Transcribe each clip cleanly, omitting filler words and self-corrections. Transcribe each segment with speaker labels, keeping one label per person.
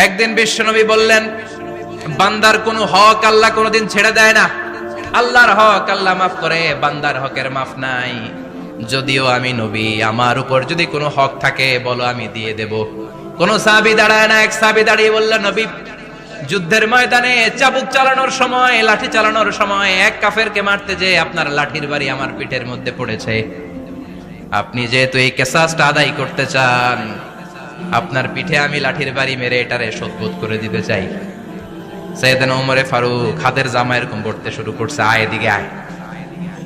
Speaker 1: একদিন বিশ্বনবী বললেন, বান্দার কোনো হক আল্লাহ কোনোদিন ছেড়ে দেয় না। আল্লাহর হক আল্লাহ মাফ করে, বান্দার হকের মাফ নাই। যদিও আমি নবী, আমার উপর যদি কোনো হক থাকে বলো, আমি দিয়ে দেব। কোন সাহাবী দাঁড়ায় না। এক সাহাবী দাঁড়িয়ে বলল, নবী, যুদ্ধের ময়দানে চাবুক চালানোর সময়, লাঠি চালানোর সময় এক কাফেরকে মারতে যে আপনার লাঠির বাড়ি আমার পিঠের মধ্যে পড়েছে। আপনি যেহেতু এই কেসাসটা আদায় করতে চান, আপনার পিঠে আমি লাঠির বাড়ি মেরে এটারে শোধবোধ করে দিতে চাই। সাইয়েদনা ওমরে ফারুক হাতের জামা এরকম পড়তে শুরু করছে, আয় এদিকে আয়,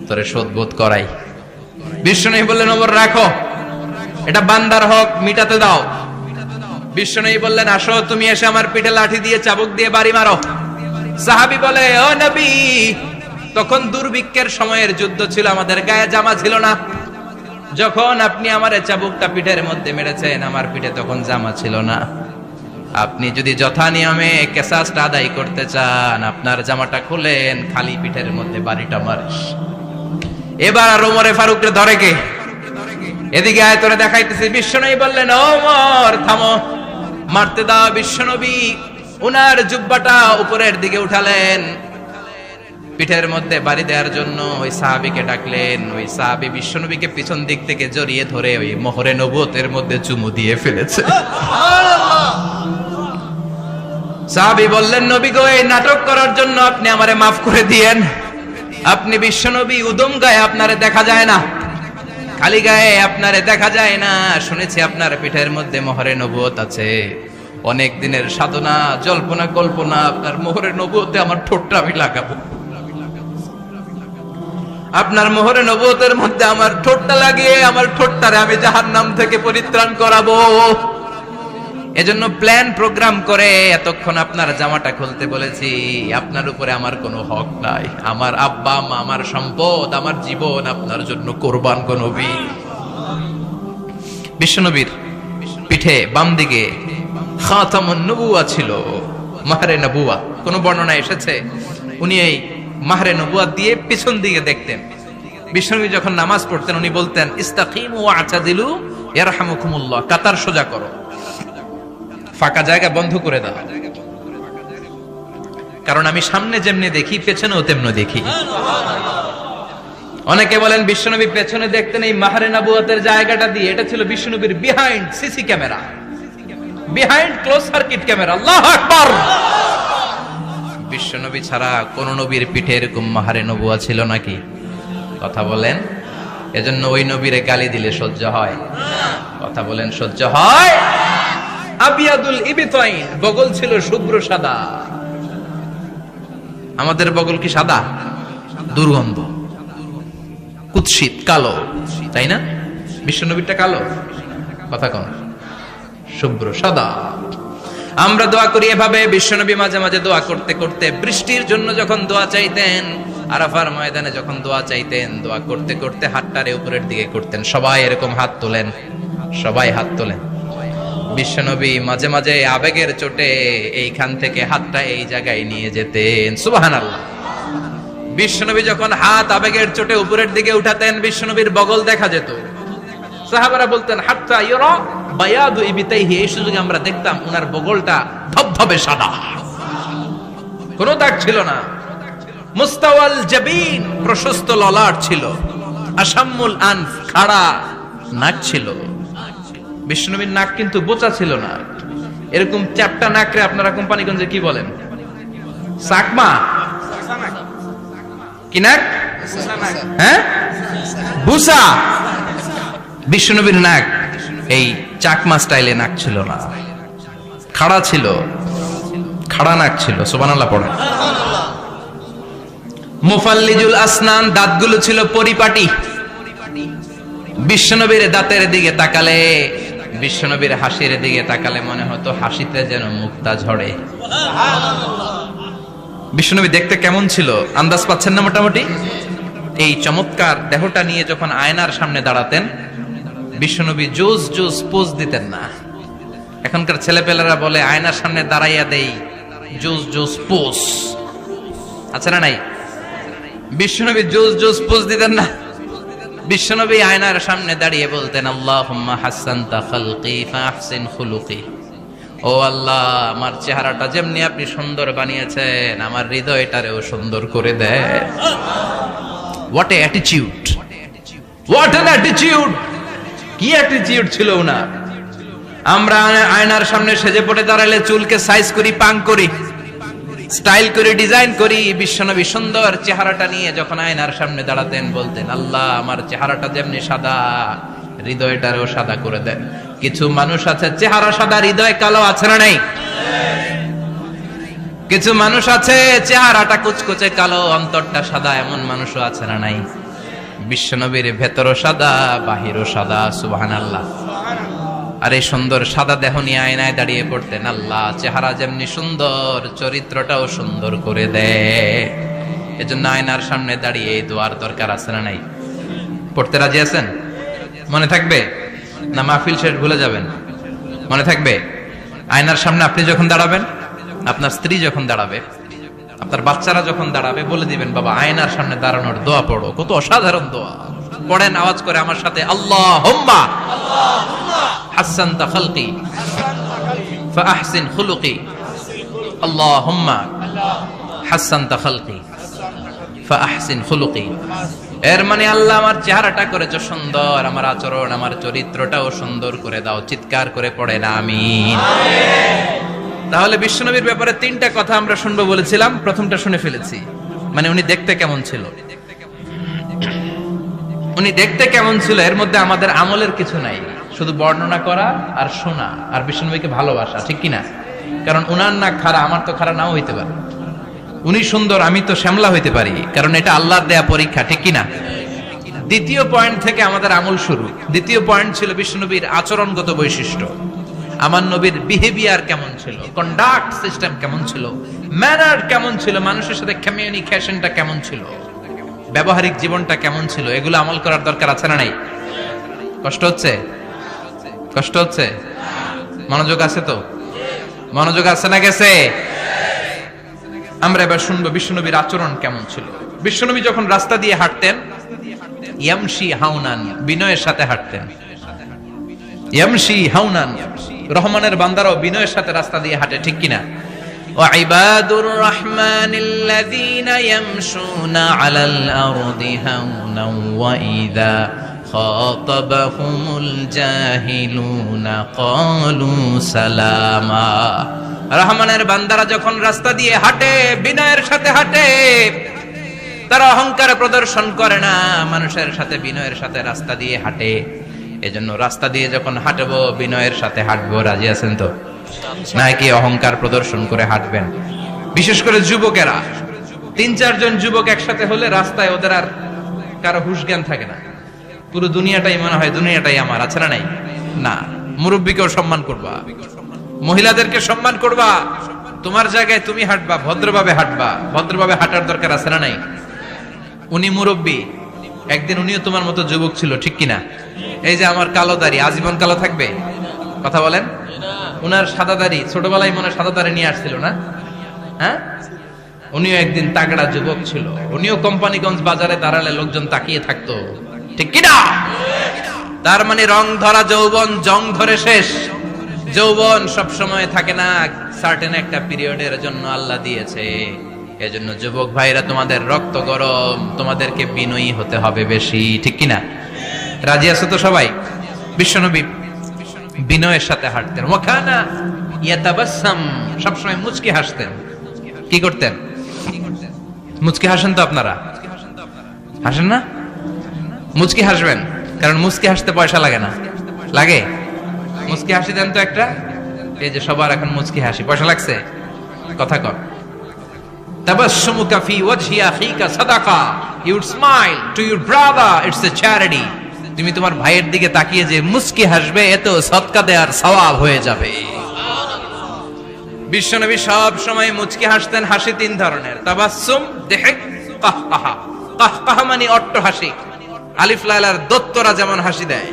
Speaker 1: তোরে শোধবোধ করাই। বিশ্বনবী বললেন, ওমর রাখো, এটা বান্দার হক, মিটাতে দাও। বিশ্বনবী বললেন, আসো, তুমি এসে আমার পিঠে লাঠি দিয়ে চাবুক দিয়ে বাড়ি মারো। সাহাবী বলে, ও নবী, তখন দুর্ভিক্ষের সময়ের যুদ্ধ ছিল, আমাদের গায়ে জামা ছিল না। যখন আপনি আমার চাবুকটা পিঠের মধ্যে মেরেছেন, আমার পিঠে তখন জামা ছিল না। আপনি যদি যথা নিয়মে কেসাসটা আদায় করতে চান, আপনার জামাটা খুলেন, খালি পিঠের মধ্যে বাড়িটা মারিস। এবার আর ওমরে ফারুককে ধরে কে? এদিকে আয়, তোরে দেখাইতেছি। বিশ্বনবী বললেন, ওমর থামো, মারতে দাও। বিশ্বনবী উনার জুব্বাটা উপরের দিকে উঠালেন, পিঠের মধ্যে বাড়ি দেওয়ার জন্য ওই সাহাবীকে ডাকলেন। ওই সাহাবী বিশ্বনবীকে পিছন দিক থেকে জড়িয়ে ধরে ওই মোহরে নবুয়তের মধ্যে চুমু দিয়ে ফেলেছে। সাহাবী বললেন, নবী গো, এই নাটক করার জন্য আপনি আমারে মাফ করে দিয়েন। আপনি বিশ্বনবী, উদম গায়ে আপনারে দেখা যায় না, খালি গায়ে আপনারে দেখা যায় না। শুনেছি আপনার পিঠের মধ্যে মোহরে নবুয়ত আছে। অনেক দিনের সাধনা, জল্পনা কল্পনা, আপনার মোহরে নবুয়তে আমার ঠোঁটটা আমি লাগাবো। আপনার মোহরে নবুয়তের মধ্যে আমার ঠোঁটটা লাগিয়ে আমার ঠোঁটটারে আমি জাহান্নাম থেকে পরিত্রাণ করাবো। এজন্য প্ল্যান প্রোগ্রাম করে এতক্ষণ আপনার জামাটা খুলতে বলেছি। আপনার উপরে আমার কোনো হক নাই। আমার আব্বা মা, আমার সম্পদ, আমার জীবন আপনার জন্য কোরবান গো নবী। বিশ্বনবীর পিঠে বাম দিকে খাতামুন নবুওয়া ছিল, মাহরে নবুওয়া। কোন বর্ণনা এসেছে উনি এই মাহরে নবুওয়া দিয়ে পিছন দিকে দেখতেন। বিশ্বনবী যখন নামাজ পড়তেন উনি বলতেন, ইস্তাকিমু ওয়া'তাদিলু ইয়ারহামুকুমুল্লাহ, কাতার সোজা করো, ফাঁকা জায়গা বন্ধ করে দাও। কারণ আমি সামনে যেমনি দেখি, পেছনেও তেমনি দেখি। অনেকে বলেন বিশ্বনবী পেছনে দেখতেন এই মাহরে নবুয়তের জায়গাটা দিয়ে। এটা ছিল বিশ্বনবীর behind CC camera, behind close circuit camera. আল্লাহু আকবার। বিশ্বনবী ছাড়া কোন নবীর পিঠে এরকম মাহরে নবুয়া ছিল নাকি? কথা বলেন। এজন্য ওই নবীরে গালি দিলে সহ্য হয়? কথা বলেন, সহ্য হয়? আবিয়াদুল ইবতাইন, বগল ছিল শুভ্র সাদা। আমাদের বগল কি সাদা? দুর্গন্ধ, কুৎসিত, কালো, তাই না? বিশ্বনবীরটা কালো? কথা কোন? শুভ্র সাদা। আমরা দোয়া করি এভাবে। বিশ্বনবী মাঝে মাঝে দোয়া করতে করতে, বৃষ্টির জন্য যখন দোয়া চাইতেন, আরাফার ময়দানে যখন দোয়া চাইতেন, দোয়া করতে করতে হাতটারে উপরের দিকে করতেন। সবাই এরকম হাত তোলেন, সবাই হাত তোলেন। বিশ্বনবী মাঝে মাঝে আবেগের চোটে এইখান থেকে হাতটা এই জায়গায় নিয়ে যেতেন। সুবহানাল্লাহ। বিশ্বনবী যখন হাত আবেগের চোটে উপরের দিকে উঠাতেন, বিশ্বনবীর বগল দেখা যেত। সাহাবারা বলতেন, হাত্তা ইরা বায়াদু ইবতাইহি, এই সুযোগে আমরা দেখতাম উনার বগলটা ধবধবে সাদা, কোনো দাগ ছিল না। মুস্তাওয়াল জাবিন, প্রশস্ত ললাট ছিল। আসাম্মুল আনফ, খাড়া নাক ছিল। বিষ্ণুনবীর নাক কিন্তু বোচা ছিল না। এরকম চ্যাপটা নাকরে আপনারা কোম্পানিগঞ্জে কি বলেন? চাকমা? কি নাক? হ্যাঁ, বুসা। বিষ্ণুনবীর নাক এই চাকমা স্টাইলে নাক ছিল না, খাড়া ছিল, খাড়া নাক ছিল। সুবহানাল্লাহ পড়েন। মুফাল্লিজুল আসনান, দাঁতগুলো ছিল পরিপাটি। বিশ্বনবীর দাঁতের দিকে তাকালে, বিশ্বনবীর হাসির দিকে তাকালে মনে হতো হাসিতে যেন মুক্তা ঝরে। বিশ্বনবী দেখতে কেমন ছিল আন্দাজ পাচ্ছেন না মোটামুটি? এই চমৎকার দেহটা নিয়ে যখন আয়নার সামনে দাঁড়াতেন, বিশ্বনবী জোস জোস পোজ দিতেন না। এখনকার ছেলেপেলেরা বলে আয়নার সামনে দাঁড়াইয়া দেই জোস জোস পোজ, আছে না নাই? বিশ্বনবী জোস জোস পোজ দিতেন না। বিশ্বনবী আয়নার সামনে দাঁড়িয়ে বলতেন, আল্লাহুম্মা হাসানতা খালকি ফাহসিন খুলুকি ও আল্লাহ, আমার চেহারাটা যেমনি আপনি সুন্দর বানিয়েছেন, আমার হৃদয়টারেও সুন্দর করে দেন। What a attitude, what an attitude! কি অ্যাটিটিউড ছিল ওনার! আমরা আয়নার সামনে সেজে পড়ে দাঁড়ালে চুলকে সাইজ করি, পাং করি, স্টাইল করে, ডিজাইন করি। বিশ্বনবী সুন্দর চেহারাটা নিয়ে যখন আয়নার সামনে দাঁড়াতেন, বলতেন, আল্লাহ, আমার চেহারাটা যেমনি সাদা, হৃদয়টারও সাদা করে দেন। কিছু মানুষ আছে চেহারা সাদা, হৃদয় কালো, আছে না নাই? কিছু মানুষ আছে চেহারাটা কুচকুচে কালো, অন্তরটা সাদা, এমন মানুষও আছে না নাই? বিশ্বনবীর ভেতরও সাদা, বাহিরও সাদা। সুবহানাল্লাহ। আর এই সুন্দর সাদা দেহ নিয়ে আয়নায় দাঁড়িয়ে পড়তেন, আল্লাহ, চেহারা যেমনি সুন্দর, চরিত্রটাও সুন্দর করে দেয়। এজন্য আয়নার সামনে দাঁড়িয়ে এই দোয়ার দরকার আছে না নাই? পড়তে রাজি আছেন? মনে থাকবে না মাহফিল শেষ ভুলে যাবেন? মনে থাকবে? আয়নার সামনে আপনি যখন দাঁড়াবেন, আপনার স্ত্রী যখন দাঁড়াবে, আপনার বাচ্চারা যখন দাঁড়াবে, বলে দিবেন, বাবা, আয়নার সামনে দাঁড়ানোর দোয়া পড়ো। কত অসাধারণ দোয়া! পড়েন আওয়াজ করে আমার সাথে, আল্লাহুম্মা হাসসানতা খালকি ফাআহসিন খুলুকি, আল্লাহুম্মা হাসসানতা খালকি ফাআহসিন খুলুকি। এর মানে, আল্লাহ, আমার চেহারাটা করেছো সুন্দর, আমার আচরণ, আমার চরিত্রটাও সুন্দর করে দাও। চিৎকার করে পড়েন আমিন। তাহলে বিশ্বনবীর ব্যাপারে 3টা কথা আমরা শুনবো বলেছিলাম, প্রথমটা শুনে ফেলেছি। মানে উনি দেখতে কেমন ছিল, উনি দেখতে কেমন ছিল, এর মধ্যে আমাদের আমলের কিছু নাই, শুধু বর্ণনা করা আর শোনা আর বিশ্বনবীকে ভালোবাসা, ঠিক কিনা? কারণ উনার না খাড়া, আমার তো খাড়া নাও হইতে পারে। উনি সুন্দর, আমি তো শ্যামলা হইতে পারি, কারণ এটা আল্লাহর দেয়া পরীক্ষা, ঠিক কিনা? দ্বিতীয় পয়েন্ট থেকে আমাদের আমল শুরু। দ্বিতীয় পয়েন্ট ছিল বিশ্বনবীর আচরণগত বৈশিষ্ট্য। আমার নবীর বিহেভিয়ার কেমন ছিল, কন্ডাক্ট সিস্টেম কেমন ছিল, ম্যানার কেমন ছিল, মানুষের সাথে কমিউনিকেশনটা কেমন ছিল, ব্যবহারিক জীবনটা কেমন ছিল, এগুলো আমল করার দরকার আছে না নাই? কষ্ট হচ্ছে? কষ্ট হচ্ছে? মনোযোগ আছে তো? মনোযোগ আছে না গেছে? আমরা এবার শুনবো বিশ্বনবীর আচরণ কেমন ছিল। বিশ্বনবী যখন রাস্তা দিয়ে হাঁটতেন, ইয়ামশি হাউনান, বিনয়ের সাথে হাঁটতেন। ইয়ামশি হাউনান, রহমানের বান্দারাও বিনয়ের সাথে রাস্তা দিয়ে হাঁটে, ঠিক কিনা? ওয়াইবাদুর রহমানিল্লাযীনা ইয়ামশুনা আলাল আরদি হাওনান ওয়া ইযা খাতাবাহুমুল জাহিলুনা ক্বালু সালামা। রহমানের বান্দারা যখন রাস্তা দিয়ে হাঁটে, বিনয়ের সাথে হাঁটে, তারা অহংকার প্রদর্শন করে না, মানুষের সাথে বিনয়ের সাথে রাস্তা দিয়ে হাঁটে। এজন্য রাস্তা দিয়ে যখন হাঁটবো, বিনয়ের সাথে হাঁটবো। রাজি আছেন তো? নাকি অহংকার প্রদর্শন করে হাঁটবেন? বিশেষ করে যুবকেরা, 3-4 জন যুবক একসাথে হলে রাস্তায় ওদের আর কারো হুঁশ জ্ঞান থাকে না। পুরো দুনিয়াটাই মনে হয় দুনিয়াটাই আমার, আছে না নাই? না, মুরব্বীকেও সম্মান করবা, মহিলাদেরকে সম্মান করবা, তোমার জায়গায় তুমি হাঁটবা, ভদ্রভাবে হাঁটবা। ভদ্রভাবে হাঁটার দরকার আছে না নাই? উনি মুরব্বী, একদিন উনিও তোমার মতো যুবক ছিল, ঠিক কিনা? এই যে আমার কালো দাড়ি, আজীবন কালো থাকবে? কথা বলেন। উনার সাদা দাড়ি, ছোটবেলায় মনে সাদা দাড়ি নিয়ে আসছিল না? হ্যাঁ, উনিও একদিন তাগড়া যুবক ছিল। উনিও কোম্পানিগঞ্জ বাজারে দাঁড়ালে লোকজন তাকিয়ে থাকতো, ঠিক কিনা? তার মানে রং ধরা যৌবন জং ধরে শেষ। যৌবন সব সময় থাকে না, সার্টেন একটা পিরিয়ডের জন্য আল্লাহ দিয়েছে। এজন্য যুবক ভাইরা, তোমাদের রক্ত গরম, তোমাদেরকে বিনয়ী হতে হবে বেশি, ঠিক কিনা? রাজি আছো তো সবাই? বিশ্বনবী বিনয়ের সাথে হাঁটতেন। ওয়াকানা ইয়াতাবাসসাম, সবসময় মুচকি হাসতেন। কি করতেন? মুচকি হাসেন তো আপনারা? হাসেন না? মুচকি হাসবেন, কারণ মুচকি হাসতে পয়সা লাগে না। লাগে? মুচকি হাসি দেন তো একটা। এই যে সবার এখন মুচকি হাসি, পয়সা লাগছে? কথা কর। তাবাসসুমুকা ফি ওয়াজহি আখিকা সাদাকা, you smile to your brother, it's a charity. তুমি তোমার ভাইয়ের দিকে তাকিয়ে যে মুচকি হাসবে, এতে সদকা দেওয়ার সওয়াব হয়ে যাবে। বিশ্বনবী সব সময় মুচকি হাসতেন। হাসি 3 ধরনের, তাবাসসুম, দিহক, কাহকাহা। কাহকাহা মানে অট্ট হাসি, আলিফ লালার দত্তরা যেমন হাসি দেয়,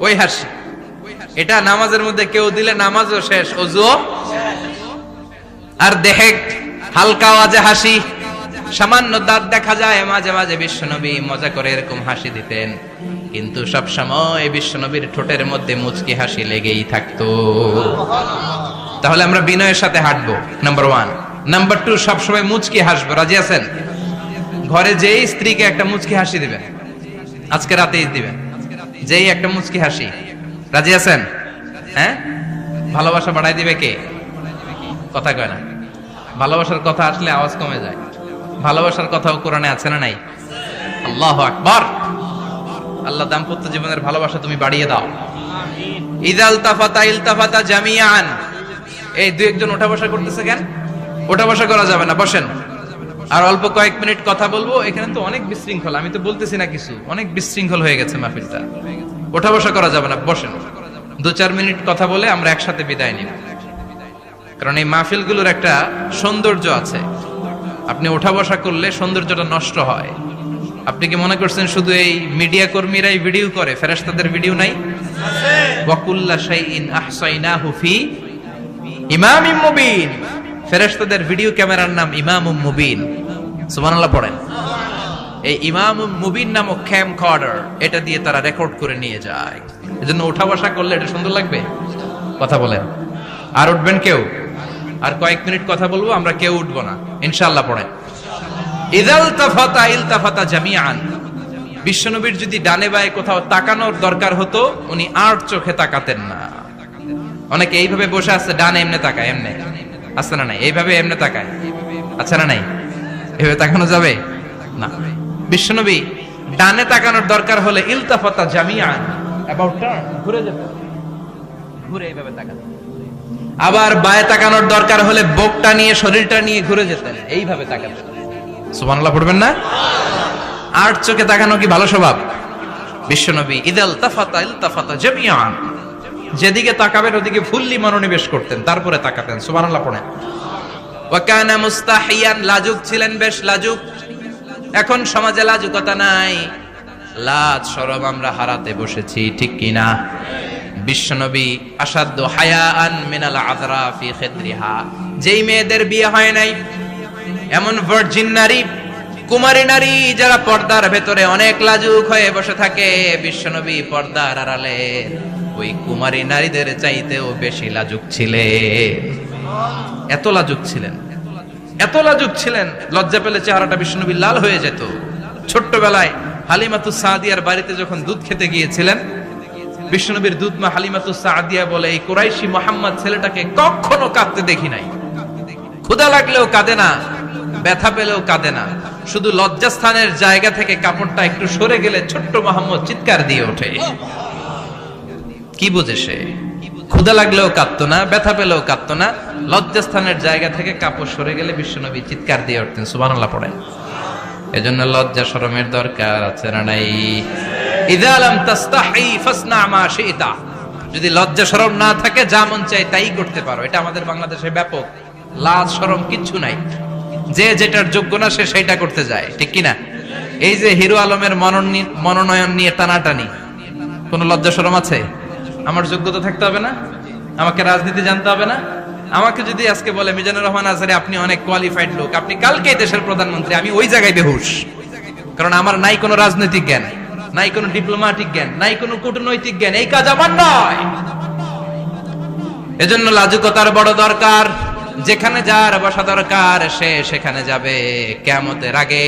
Speaker 1: ওই হাসি। এটা নামাজের মধ্যে কেউ দিলে নামাজও শেষ, ওযুও। আর দিহক, হালকা আওয়াজে হাসি, সামান্য দাঁত দেখা যায় মাঝে মাঝে। বিশ্বনবী মজা করে এরকম হাসি দিতেন, কিন্তু সব সময় বিশ্বনবীর ঠোঁটের মধ্যে মুচকি হাসি লেগেই থাকতো। তাহলে আমরা বিনয়ের সাথে হাঁটবো, নাম্বার 1। নাম্বার 2, সবসময় মুচকি হাসবো। রাজি আছেন? ঘরে যেই স্ত্রীকে একটা মুচকি হাসি দিবেন, আজকে রাতেই দিবেন, যেই একটা মুচকি হাসি। রাজি আছেন? হ্যাঁ, ভালোবাসা বাড়াই দিবে কে? কথা কয় না। ভালোবাসার কথা আসলে আওয়াজ কমে যায়। ভালোবাসার কথাও কোরআনে আছে না নাই? আল্লাহু আকবার। আল্লাহ দাম্পত্য জীবনের ভালোবাসা তুমি বাড়িয়ে দাও। ইদাল তাফাতা ইলতাফাতা জামিআন। এই দুই একজন ওঠা বসা করতেছে কেন? ওঠা বসা করা যাবে না, বসেন। আর অল্প কয়েক মিনিট কথা বলবো। এখানে তো অনেক বিশৃঙ্খল, আমি তো বলতেছি না কিছু, অনেক বিশৃঙ্খল হয়ে গেছে মাহফিলটা। ওঠা বসা করা যাবে না, বসেন। 2-4 মিনিট কথা বলে আমরা একসাথে বিদায় নিব। কারণ এই মাহফিলগুলোর একটা সৌন্দর্য আছে, আপনি ওঠা বসা করলে সৌন্দর্যটা নষ্ট হয়। আপনি কি মনে করছেন শুধু এই মিডিয়া কর্মীরাই ভিডিও করে, ফেরেশতাদের ভিডিও নাই? ওয়া কুল্লা শাইইন আহসাইনাহু ফি ইমামিম মুবিন। ফেরেশতাদের ভিডিও ক্যামেরার নাম ইমামুম মুবিন। সুবহানাল্লাহ পড়েন। এই ইমামুম মুবিন নামক ক্যামকর্ডার, এটা দিয়ে তারা রেকর্ড করে নিয়ে যায়। এজন্য ওঠা বসা করলে এটা সুন্দর লাগবে। কথা বলেন। আর উঠবেন কেউ? আর কয়েক মিনিট কথা বলবো, আমরা কেউ উঠবো না ইনশাআল্লাহ। পড়েন। ইদাল তাফাতা ইলতাফাতা জামিআন। বিশ্বনবীর যদি ডানে বায়ে কোথাও তাকানোর দরকার হতো, উনি আর চোখে তাকাতেন না। অনেকে এইভাবে বসে আছে, ডানে এমনে তাকায়, এমনে আছে না নাই? এইভাবে এমনে তাকায়, আছে না নাই? এভাবে তাকানো যাবে না। বিশ্বনবী ডানে তাকানোর দরকার হলে ইলতাফাতা জামিআন, অ্যাবাউট টার্ন, ঘুরে যেত, ঘুরে এইভাবে তাকাতেন। আবার বায়ে তাকানোর দরকার হলে বুকটা নিয়ে, শরীরটা নিয়ে ঘুরে যেতেন, এইভাবে তাকাতেন। সুবহানাল্লাহ পড়বেন না? আর চোখে তাকানো কি ভালো স্বভাব? বিশ্বনবী ইদাল তাফাতা ইলতাফাতা জামিআন, যেদিকে তাকাবেন ওদিকে ফুল্লি মনোনিবেশ করতেন, তারপরে তাকাতেন। সুবহানাল্লাহ পড়েন। ওয়া কানা মুস্তাহিয়ান, লাজুক ছিলেন, বেশ লাজুক। এখন সমাজে লাজুকতা নাই, লাজ শরম আমরা হারাতে বসেছি, ঠিক কি না? বিশ্বনবী আসাদ্দু হায়াআন মিনাল আযরা ফি খিদরিহা, যেই মেয়েদের বিয়ে হয় নাই, এমন ভার্জিন নারী, কুমারী নারী যারা পর্দার ভেতরে অনেক লাজুক হয়ে বসে থাকে, বিশ্বনবী পর্দার আড়ালে ওই কুমারী নারীদের চাইতেও বেশি লাজুক ছিলেন। এত লাজুক ছিলেন, এত লাজুক ছিলেন, লজ্জা পেলে চেহারাটা বিশ্বনবী লাল হয়ে যেত। ছোট্টবেলায় হালিমাতুস সাদিয়ার বাড়িতে যখন দুধ খেতে গিয়েছিলেন, বিশ্বনবীর দুধমা হালিমাতুস সাদিয়া বলে, এই কুরাইশি মুহাম্মদ ছেলেটাকে কখনো কাঁদতে দেখি নাই। ক্ষুধা লাগলেও কাঁদে না, ব্যথা পেলেও কাঁদে না, শুধু লজ্জাস্থানের জায়গা থেকে কাপড়টা একটু সরে গেলে ছোট্ট মুহাম্মদ চিৎকার দিয়ে ওঠে। কি বুঝে সে? ক্ষুধা লাগলেও কাঁদতো না, ব্যথা পেলেও কাঁদতো না, লজ্জাস্থানের জায়গা থেকে কাপড় সরে গেলে বিশ্বনবী চিৎকার দিয়ে উঠতেন। সুবহানাল্লাহ পড়েন। এজন্য লজ্জা শরমের দরকার আছে না নাই? ইযা লাম তাস্তাহি ফাসনা মা শিতা। যদি লজ্জা শরম না থাকে, যা মন চায় তাই করতে পারো। এটা আমাদের বাংলাদেশে ব্যাপক। লাজ শরম কিচ্ছু নাই, যে যেটার যোগ্য না সে সেটা করতে যায়, ঠিক কি না? এই যে হিরো আলমের মনোনয়ন নিয়ে টানাটানি, কোন লজ্জা শরম আছে? আমার যোগ্যতা থাকতে হবে না? আমাকে রাজনীতি জানতে হবে না? আমাকে যদি আজকে বলে মিজানুর রহমান আজহারি আপনি অনেক কোয়ালিফাইড লোক, আপনি কালকেই দেশের প্রধানমন্ত্রী, আমি ওই জায়গায় বেহুশ। কারণ আমার নাই কোনো রাজনৈতিক জ্ঞান, নাই কোনো ডিপ্লোম্যাটিক জ্ঞান, নাই কোনো কূটনৈতিক জ্ঞান, এই কাজ আমার নয়। এজন্য লাজুকতার বড় দরকার। যেখানে যার বসা দরকার সে সেখানে যাবে। কিয়ামতের আগে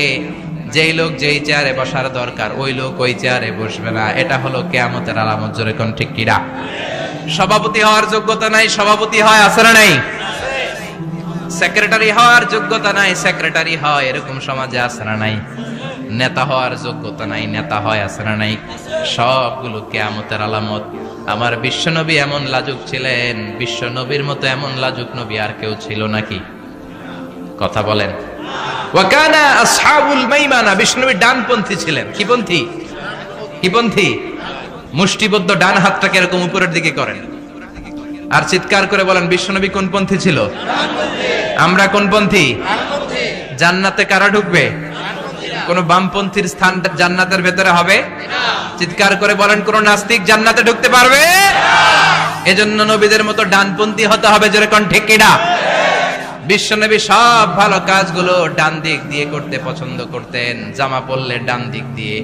Speaker 1: যেই লোক যেই চেয়ারে বসার দরকার ওই লোক ওই চেয়ারে বসবে না। এটা হলো কিয়ামতের আলামত। জোরে কোন ঠিক কিনা? সভাপতি হওয়ার যোগ্যতা নাই, সভাপতি হয়, আছে না নাই? সেক্রেটারি হওয়ার যোগ্যতা নাই, সেক্রেটারি হয়, এরকম সমাজে আছে না নাই? নেতা হওয়ার যোগ্যতা নাই, নেতা হয়, আছে না নাই? সবগুলো কিয়ামতের আলামত। আমার বিশ্বনবী এমন লাজুক ছিলেন, বিশ্বনবীর মতো এমন লাজুক নবী আর কেউ ছিল নাকি? কথা বলেন। ওয়া কানা আসহাবুল মাইমানা, বিশ্বনবী ডানপন্থী ছিলেন। কি পন্থী? কি পন্থী? মুষ্টিবদ্ধ ডান হাতটাকে এরকম উপরের দিকে করেন আর চিৎকার করে বলেন, বিশ্বনবী কোন পন্থী ছিল? আমরা কোন পন্থী? জান্নাতে কারা ঢুকবে? কোন বামপন্থীর স্থান জান্নাতের ভেতরে হবে? চিৎকার করে বলেন, কোন নাস্তিক জান্নাতে ঢুকতে পারবে? এজন্য নবীদের মতো ডানপন্থী হতে হবে। জোরে কোন ঠিক কিনা? বিশ্বনবী সব ভালো কাজগুলো ডান দিক দিয়ে করতে পছন্দ করতেন। জামা পরলে ডান দিক দিয়ে,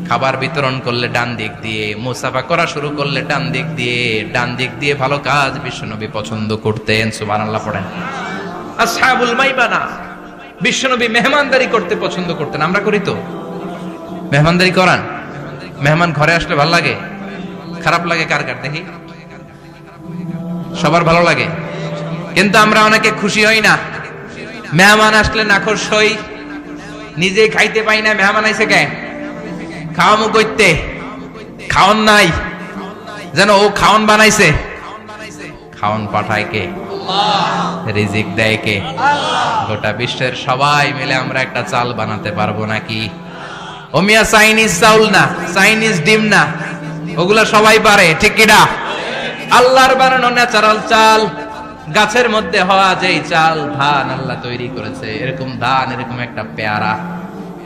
Speaker 1: খাবার বিতরণ করলে ডান দিক দিয়ে, মুসাফা করা শুরু করলে ডান দিক দিয়ে ভালো কাজ বিশ্বনবী পছন্দ করতেন। সুবহানাল্লাহ পড়েন। আসহাবুল মাইমানা, বিশ্বনবী মেহমানদারি করতে পছন্দ করতেন। আমরা করি তো? মেহমানদারি করান? মেহমান ঘরে আসলে ভালো লাগে? খারাপ লাগে কার কার দেখি? সবার ভালো লাগে, কিন্তু আমরা অনেকে খুশি হই না। মেহমান আসলে নাখোশ হই, নিজে খাইতে পাই না। মেহমান আইছে কে? খাওয়ামু কইতে, খাওন নাই, যেন ও খাওন বানাইছে। খাওন পাঠায় কে? রিজিক দেয় কে? গোটা বিশ্বের সবাই মিলে আমরা একটা চাল বানাতে পারবো নাকি? ও মিয়া চাইনিজ চাউল না, চাইনিজ ডিম না, ওগুলা সবাই পারে, ঠিক কিনা? আল্লাহর বানানো ন্যাচারাল চাল, গাছের মধ্যে হওয়া যেই চাল, ধান আল্লাহ তৈরি করেছে, এরকম ধান, এরকম একটা পেয়ারা,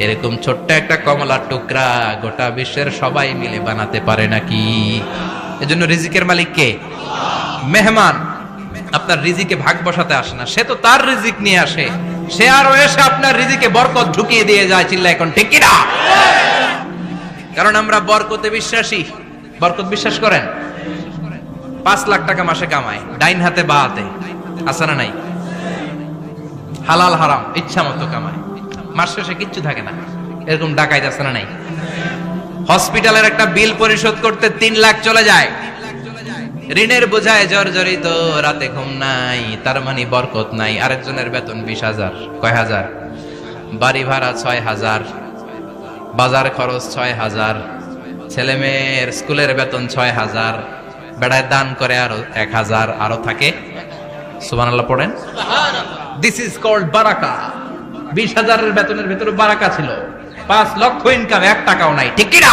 Speaker 1: এরকম ছোট্ট একটা কমলার টুকরা গোটা বিশ্বের সবাই মিলে বানাতে পারে নাকি? এজন্য রিজিকের মালিক কে? মেহমান আপনার রিজিকে ভাগ বসাতে আসে না, সে তো তার রিজিক নিয়ে আসে, সে আরো এসে আপনার রিজিকে বরকত ঢুকিয়ে দিয়ে যায়। চিল্লা এখন ঠিক কিনা? কারণ আমরা বরকতে বিশ্বাসী। বরকত বিশ্বাস করেন? 5 লাখ টাকা মাসে কামায়, ডাইন হাতে বা হাতে, আছে না নাই? হালাল হারাম ইচ্ছা মতো কামায়, মাস শেষে কিচ্ছু থাকে না, এরকম ডাকাইত আছে না নাই? হসপিটালের একটা বিল পরিশোধ করতে 3 লাখ চলে যায়, ঋণের বোঝায় জর্জরিত, রাতে ঘুম নাই, তার মানে বরকত নাই। আরেকজনের বেতন 20,000, কয় হাজার? বাড়ি ভাড়া 6,000, বাজার খরচ 6,000, ছেলে মেয়ের স্কুলের বেতন 6,000, বেড়ায় দান করে আরো 1,000, আরো থাকে। সুবহানাল্লাহ পড়েন। দিস ইজ কল্ড বারাকা। 20,000 বেতনের ভেতরে বারাকা ছিল, 5 লক্ষ ইনকাম, 1 টাকাও নাই, ঠিক কিনা?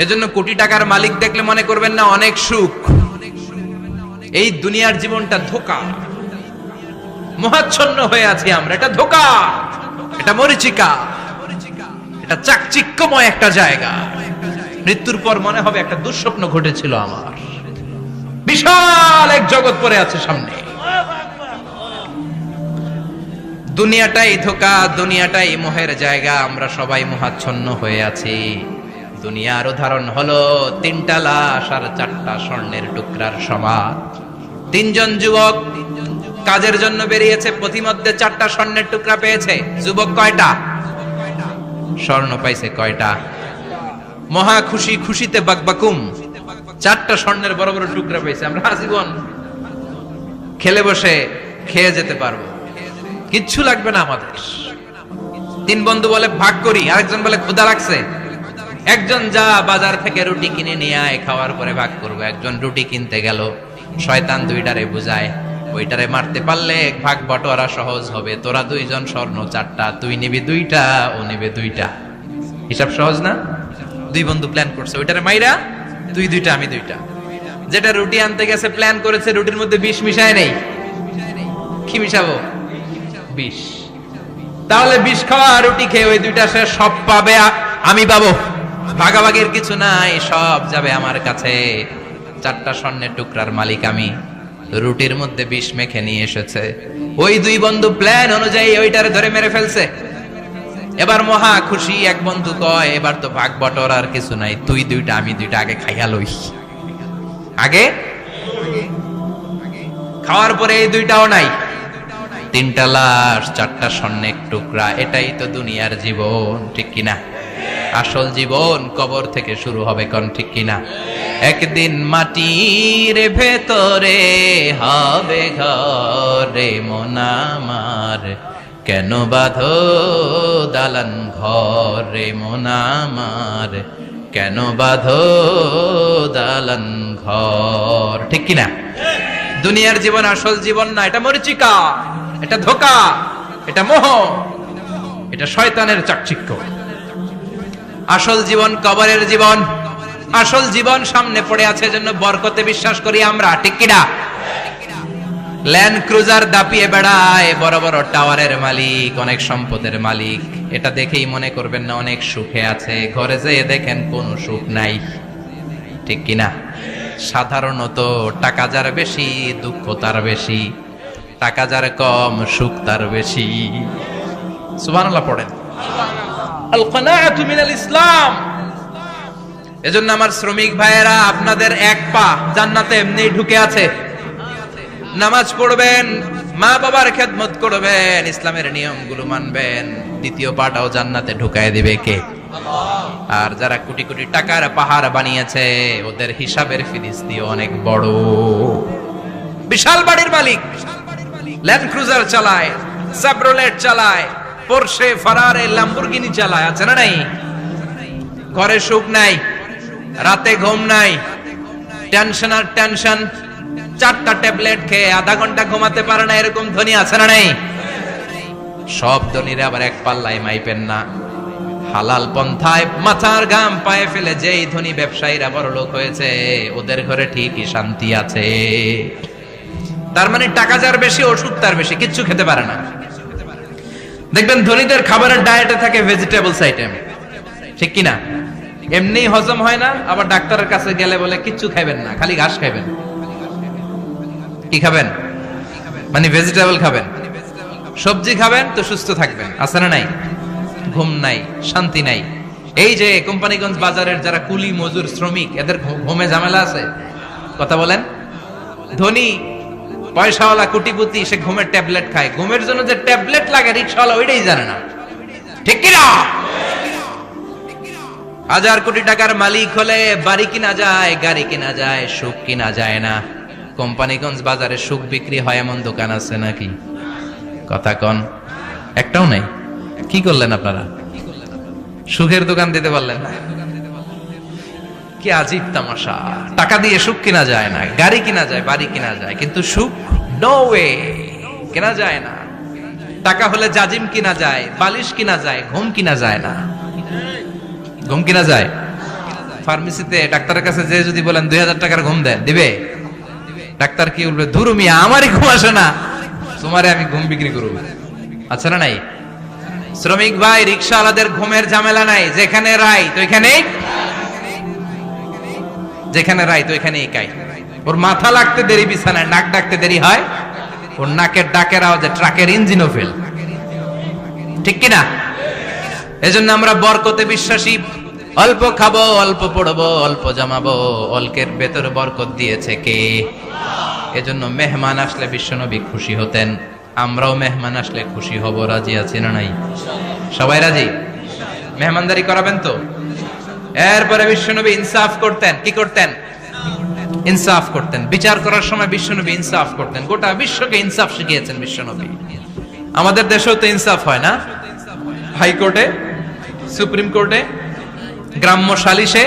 Speaker 1: এজন্য কোটি টাকার মালিক দেখলে মনে করবেন না অনেক সুখ। এই দুনিয়ার জীবনটা ধোঁকা, মহাচ্ছন্ন হয়ে আছি আমরা। এটা ধোঁকা, এটা মরিচিকা, এটা চাকচিক্যময় একটা জায়গা। মৃত্যুর পর মনে হবে একটা দুঃস্বপ্ন ঘটেছিল আমার, বিশাল এক জগৎ পড়ে আছে সামনে। দুনিয়াটাই ধোঁকা, দুনিয়াটাই মোহের জায়গা, আমরা সবাই মোহাচ্ছন্ন হয়ে আছি। দুনিয়ার উদাহরণ হলো 3টা লাশ আর 4টা স্বর্ণের টুকরার সমান। 3 জন যুবক কাজের জন্য বেরিয়েছে, প্রতিমধ্যে 4টা স্বর্ণের টুকরা পেয়েছে। যুবক কয়টা? স্বর্ণ পাইছে কয়টা? মহা খুশি, খুশিতে বাকবাকুম, 4টা স্বর্ণের বড় বড় টুকরা পেয়েছে। আমরা আজীবন খেলে বসে খেয়ে যেতে পারবো, কিচ্ছু লাগবে না আমাদের। 3 বন্ধু বলে ভাগ করি, আরেকজন বলে ক্ষুধা লাগছে। একজন যা বাজার থেকে রুটি কিনে নিয়ে আয়, খাওয়ার পরে ভাগ করবো। একজন রুটি কিনতে গেল, শয়তান 2টারে বুঝায়, ওইটারে মারতে পারলে ভাগ বটোয়ারা সহজ হবে। তোরা 2 জন স্বর্ণ 4টা, তুই নিবি 2টা, ও নিবে 2টা। হিসাব সহজ না? 2 বন্ধু প্ল্যান করছে, ওইটারে মাইরা তুই 2টা, আমি 2টা। যেটা রুটি আনতে গেছে প্ল্যান করেছে, রুটির মধ্যে বিষ মিশায় নেই। কি মিশাবো? বিষ। তাহলে বিষ খাওয়া রুটি খেয়ে ওই 2টা সে সব পাবে, আমি পাবো। ভাগাভাগির কিছু নাই, সব যাবে আমার কাছে। 4টা স্বর্ণের টুকরার মালিক আমি। রুটির মধ্যে বিষ মেখে নিয়ে এসেছে, ওই 2 বন্ধু প্ল্যান অনুযায়ী ওইটারে ধরে মেরে ফেলছে। এবার মহা খুশি। এক বন্ধু কয়, এবার তো ভাগ বটর আর কিছু নাই, তুই 2টা, আমি 2টা, আগে খাইয়া লই। আগে খাওয়ার পরে এই 2টাও নাই। 3টা লাশ, 4টা স্বর্ণের টুকরা, এটাই তো দুনিয়ার জীবন, ঠিক কিনা? আসল জীবন কবর থেকে শুরু হবে, কোন ঠিক কিনা? একদিন মাটির ভেতরে হবে ঘরে মন আমার, কেন বাঁধো দালান ঘরে মন আমার, কেন বাঁধো দালান ঘর, ঠিক কিনা? দুনিয়ার জীবন আসল জীবন না, এটা মরিচিকা, এটা ধোঁকা, এটা মোহ, এটা শয়তানের চাকচিক্য। আসল জীবন কবরের জীবন। আসল জীবন সামনে পড়ে আছে, জন্য বরকতে বিশ্বাস করি আমরা, ঠিক কিনা? ল্যান্ড ক্রুজার দাপিয়ে বেড়ায়, বড় বড় টাওয়ারের মালিক, অনেক সম্পদের মালিক। এটা দেখেই মনে করবেন না অনেক সুখে আছে, ঘরে যেয়ে দেখেন কোনো সুখ নাই, ঠিক কিনা? সাধারণত টাকা যার বেশি, দুঃখ তার বেশি, টাকা যার কম, সুখ তার বেশি। সুবহানাল্লাহ পড়েন। আল কানাআতু মিনাল ইসলাম। এজন্য আমার শ্রমিক ভাইয়েরা, আপনাদের এক পা জান্নাতে এমনি ঢুকে আছে। নামাজ পড়বেন, মা বাবার খেদমত করবেন, ইসলামের নিয়মগুলো মানবেন, দ্বিতীয় পাটাও জান্নাতে ঢুকায় দিবে কে? আর যারা কোটি কোটি টাকার পাহাড় বানিয়েছে, ওদের হিসাবের ফিরিস্তি অনেক বড়। বিশাল বাড়ির মালিক, ল্যান্ড ক্রুজার চালায়, সাবরোলেট চালায়, পোরশে, ফারারে, ল্যাম্বরগিনি চালায়, আছে না নাই? ঘরে সুখ নাই, রাতে ঘুম নাই, টেনশন আর টেনশন, 4টা ট্যাবলেট খেয়ে আধা ঘন্টা ঘুমাতে পারে না, এরকম ধনী আছে না নাই? সব ধনীরা আবার এক পাল্লায় মাইপেন না। হালাল পন্থায় মাথার ঘাম পায়ে ফেলে যেই ধনী ব্যবসায়ীরা বড় লোক হয়েছে, ওদের ঘরে ঠিকই শান্তি আছে। তার মানে টাকা যার বেশি, ওষুধ তার বেশি, কিচ্ছু খেতে পারে না। দেখবেন ধনীদের খাবারের ডায়েটে থাকে ভেজিটেবলস আইটেম, ঠিক কিনা? এমনি হজম হয় না, আবার ডাক্তারের কাছে গেলে বলে কিচ্ছু খাবেন না, খালি ঘাস খাবেন। কি খাবেন? মানে ভেজিটেবল খাবেন, সবজি খাবেন তো সুস্থ থাকবেন, আছে না নাই? ঘুম নাই, শান্তি নাই। এই যে কোম্পানিগঞ্জ বাজারের যারা কুলি মজুর শ্রমিক, এদের ঘুমে ঝামেলা আছে, কথা বলেন। ধনী পয়সাওয়ালা কোটিপতি, সে ঘুমের ট্যাবলেট খায়, ঘুমের জন্য যে ট্যাবলেট লাগে রিকশাওয়ালা ওইটাই জানে না, ঠিক কিনা? 1000 কোটি টাকার মালিক হলে বাড়ি কিনা যায়, গাড়ি কিনা যায়, সুখ কিনা যায় না। কোম্পানিগঞ্জ বাজারে সুখ বিক্রি হয় এমন দোকান আছে নাকি? কথা কন, একটাও নাই। কি করলেন আপনারা? সুখের দোকান দিতে পারলেন না? কি আজীব তামাশা! টাকা দিয়ে সুখ কিনা যায় না, গাড়ি কিনা যায়, বাড়ি কিনা যায়, কিন্তু সুখ নো ওয়ে, কেনা যায় না। টাকা হলে জাজিম কিনা যায়, বালিশ কিনা যায়, ঘুম কিনা যায় না। ঘুম কিনা যায়? ফার্মেসিতে ডাক্তারের কাছে যে যদি বলেন 2000 টাকার ঘুম দেন, দিবে? ডাক্তার কি বলবে? ধুরু মিয়া, আমারই ঘুম আসে না, তোমারে আমি ঘুম বিক্রি করব। আচ্ছা না নাই? শ্রমিক ভাই, রিকশাওয়ালাদের ঘুমের ঝামেলা নাই, যেখানে রাই তো ওইখানেই, যেখানে রাই তো ওইখানেই কাই। ওর মাথা লাগতে দেরি বিছানায়, নাক ডাকতে দেরি হয়, ওর নাকের ডাকের আওয়াজে ট্রাকের ইঞ্জিনও ফেল, ঠিক কিনা? এজন্য আমরা বরকতে বিশ্বাসী। অল্প খাবো, অল্প পড়বো, অল্প জমাবো, অল্পের ভেতর বরকত দিয়েছে কে? এজন্য মেহমান আসলে বিশ্বনবী খুশি হতেন, আমরাও মেহমান আসলে খুশি হব। রাজি আছি না নাই? সবাই রাজি? মেহমানদারি করাবেন তো? এরপরে বিশ্বনবী ইনসাফ করতেন। কি করতেন? ইনসাফ করতেন। বিচার করার সময় বিশ্বনবী ইনসাফ করতেন। গোটা বিশ্বকে ইনসাফ শিখিয়েছেন বিশ্বনবী। আমাদের দেশেও তো ইনসাফ হয় না? হাইকোর্টে, সুপ্রিম কোর্টে, গ্রাম্য সালিশে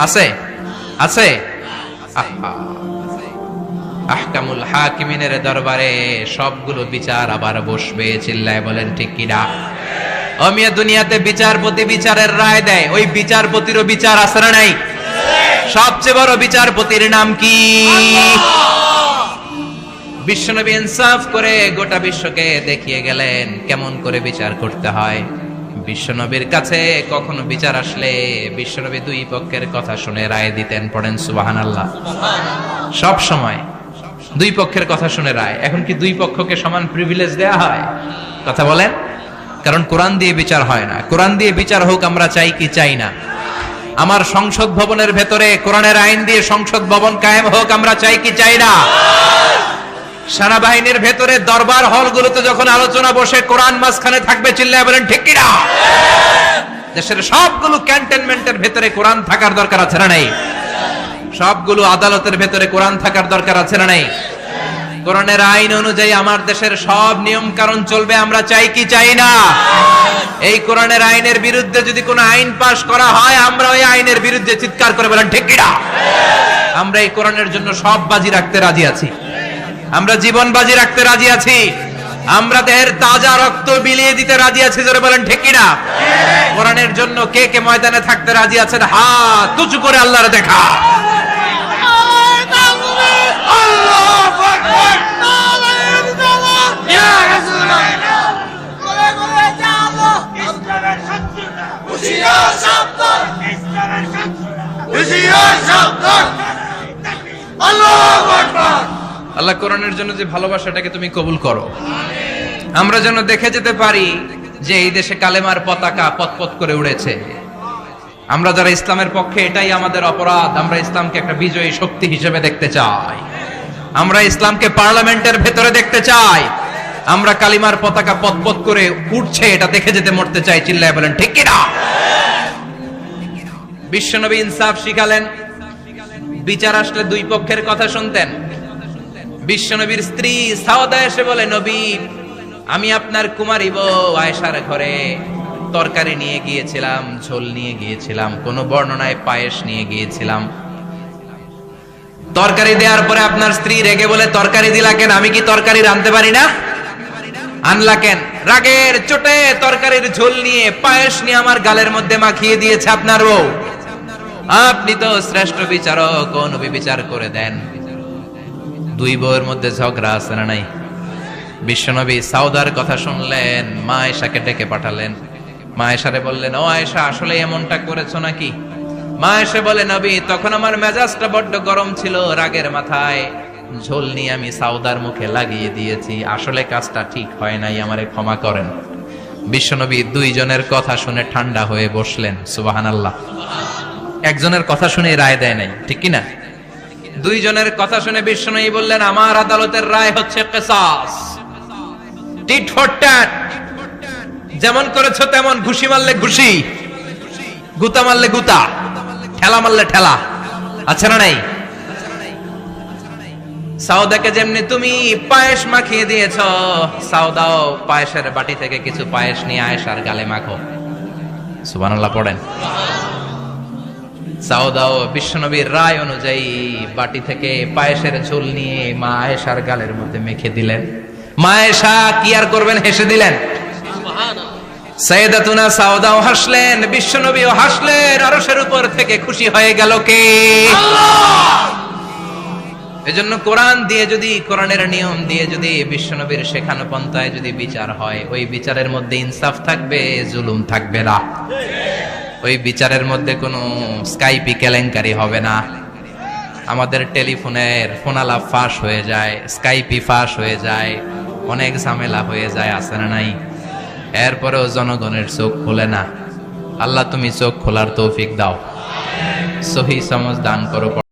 Speaker 1: আছে, আছে। আহকামুল হাকিমিনের দরবারে সবগুলো বিচার আবার বসবে। চিল্লায় বলেন ঠিক কিনা? অমিয়া দুনিয়াতে বিচারপতি বিচারের রায় দেয়, ওই বিচারপতিরও বিচার আছে না নাই? সবচেয়ে বড় বিচারপতির নাম কি? বিশ্বনবী ইনসাফ করে গোটা বিশ্বকে দেখিয়ে গেলেন কেমন করে বিচার করতে হয়। বিশ্বনবীর কাছে কখনো বিচার আসলে বিশ্বনবী দুই পক্ষের কথা শুনে রায় দিতেন। পড়েন সুবহানাল্লাহ। সব সময় দুই পক্ষের কথা শুনে রায়। এখন কি দুই পক্ষকে সমান প্রিভিলেজ দেয়া হয়? কথা বলেন। কারণ কোরআন দিয়ে বিচার হয় না। কোরআন দিয়ে বিচার হোক আমরা চাই কি চাই না? আমার সংসদ ভবনের ভেতরে কোরআনের আইন দিয়ে সংসদ ভবন কায়েম হোক আমরা চাই কি চাই না? সেনাবাহিনীর ভেতরে দরবার হলগুলোতে যখন আলোচনা বসে কোরআন মাঝখানে থাকবে, চিল্লায় বলেন ঠিক কিনা? দেশের সবগুলো ক্যান্টনমেন্টের ভেতরে কোরআন থাকার দরকার আছে না নাই? সবগুলো আদালতের ভেতরে কোরআন থাকার দরকার আছে না নাই? কোরআনের আইন অনুযায়ী আমার দেশের সব নিয়ম কারণ চলবে আমরা চাই কি চাই না? এই কোরআনের আইনের বিরুদ্ধে যদি কোনো আইন পাশ করা হয় আমরা ওই আইনের বিরুদ্ধে চিৎকার করে বলেন ঠিক কিনা? আমরা এই কোরআনের জন্য সব বাজি রাখতে রাজি আছি। আমরা জীবন বাজি রাখতে রাজি আছি। আমরা দেহের তাজা রক্ত বিলিয়ে দিতে রাজি আছি। জোরে বলেন ঠিক কিনা? কোরআনের জন্য কে কে ময়দানে থাকতে রাজি আছেন? হাত উঁচু করে আল্লাহর দেখা। আল্লাহ কোরআনের জন্য যে ভালোবাসাটাকে তুমি কবুল করো, আমরা যেন দেখে যেতে পারি যে এই দেশে কালেমার পতাকা পতপত করে উড়েছে। আমরা যারা ইসলামের পক্ষে, এটাই আমাদের অপরাধ। আমরা ইসলামকে একটা বিজয়ী শক্তি হিসেবে দেখতে চাই। আমরা ইসলামকে পার্লামেন্টের ভেতরে দেখতে চাই। আমরা কালিমার পতাকা পতপত করে উঠছে এটা দেখে যেতে মরতে চাই। চিল্লায় বলেন ঠিক কিনা? বিশ্বনবী ইনসাফ শিখালেন। বিচার আসলে দুই পক্ষের কথা শুনতেন। বিশ্বনবীর স্ত্রী সাওদা এসে বলে, নবী, আমি আপনার কুমারী বউ আয়েশার ঘরে তরকারি নিয়ে গিয়েছিলাম, ঝোল নিয়ে গিয়েছিলাম, কোন বর্ণনায় পায়েস নিয়ে গিয়েছিলাম। তরকারি দেওয়ার পরে আপনার স্ত্রী রেগে বলে, তরকারি দিলা কেন? আমি কি তরকারি রাঁধতে পারি না? আনলা কেন? রাগের চোটে তরকারির ঝোল নিয়ে পায়েস নিয়ে আমার গালের মধ্যে মাখিয়ে দিয়েছে আপনার বউ। আপনি তো শ্রেষ্ঠ বিচারক, ও নবী বিচার করে দেন। দুই বউয়ের মধ্যে ঝগড়া আছে না নাই? বিশ্বনবী সাউদার কথা শুনলেন, মা আয়েশাকে ডেকে পাঠালেন। মা আয়েশারে বললেন, ও আয়েশা, আসলে এমনটা করেছো নাকি? মা আয়েশা বলে, নবী, তখন আমার মেজাজটা বড্ড গরম ছিল, রাগের মাথায় ঝোল নিয়ে আমি সাউদার মুখে লাগিয়ে দিয়েছি। আসলে কাজটা ঠিক হয় নাই, আমারে ক্ষমা করেন। বিশ্বনবী দুইজনের কথা শুনে ঠান্ডা হয়ে বসলেন। সুবহানাল্লাহ। একজনের কথা শুনে রায় দেয় নাই, ঠিক কিনা? দুইজনের কথা শুনে বিশ্বনবী বললেন, আমার আদালতের রায় হচ্ছে কিসাস, টিট ফর ট্যাট। যেমন করেছো তেমন, ঘুষি মারলে ঘুষি, গুতা মারলে গুতা, ঠেলা মারলে ঠেলা। আচ্ছা না নাই? সাউদাকে যেমনি তুমি পায়েস মাখিয়ে দিয়েছ, সাউদাও পায়েসের বাটি থেকে কিছু পায়েস নিয়ে আয়েশার গালে মাখো। সুবহানাল্লাহ পড়েন। সাউদাও বিশ্বনবীর রায় অনুযায়ী বাটি থেকে পায়েসের ঝোল নিয়ে মা আয়েশার গালের মধ্যে মেখে দিলেন। মা আয়েশা কি আর করবেন, হেসে দিলেন। সাইয়েদাতুনা সাউদাও হাসলেন, বিশ্বনবীও হাসলেন। আরশের উপর থেকে খুশি হয়ে গেল কে? আল্লাহ। এজন্য কোরআন দিয়ে যদি, কোরআনের নিয়ম দিয়ে যদি, বিশ্বনবীর শেখানো পন্থায় যদি বিচার হয়, ওই বিচারের মধ্যে ইনসাফ থাকবে, জুলুম থাকবে না। ওই বিচারের মধ্যে কোনো স্কাইপি কেলেঙ্কারি হবে না। আমাদের টেলিফোনের ফোনালাপ ফাঁস হয়ে যায়, স্কাইপি ফাঁস হয়ে যায়, অনেক ঝামেলা হয়ে যায়, আছে না নাই? এরপরেও জনগণের চোখ খোলে না। আল্লাহ তুমি চোখ খোলার তৌফিক দাও, সহি সমঝ দান করো।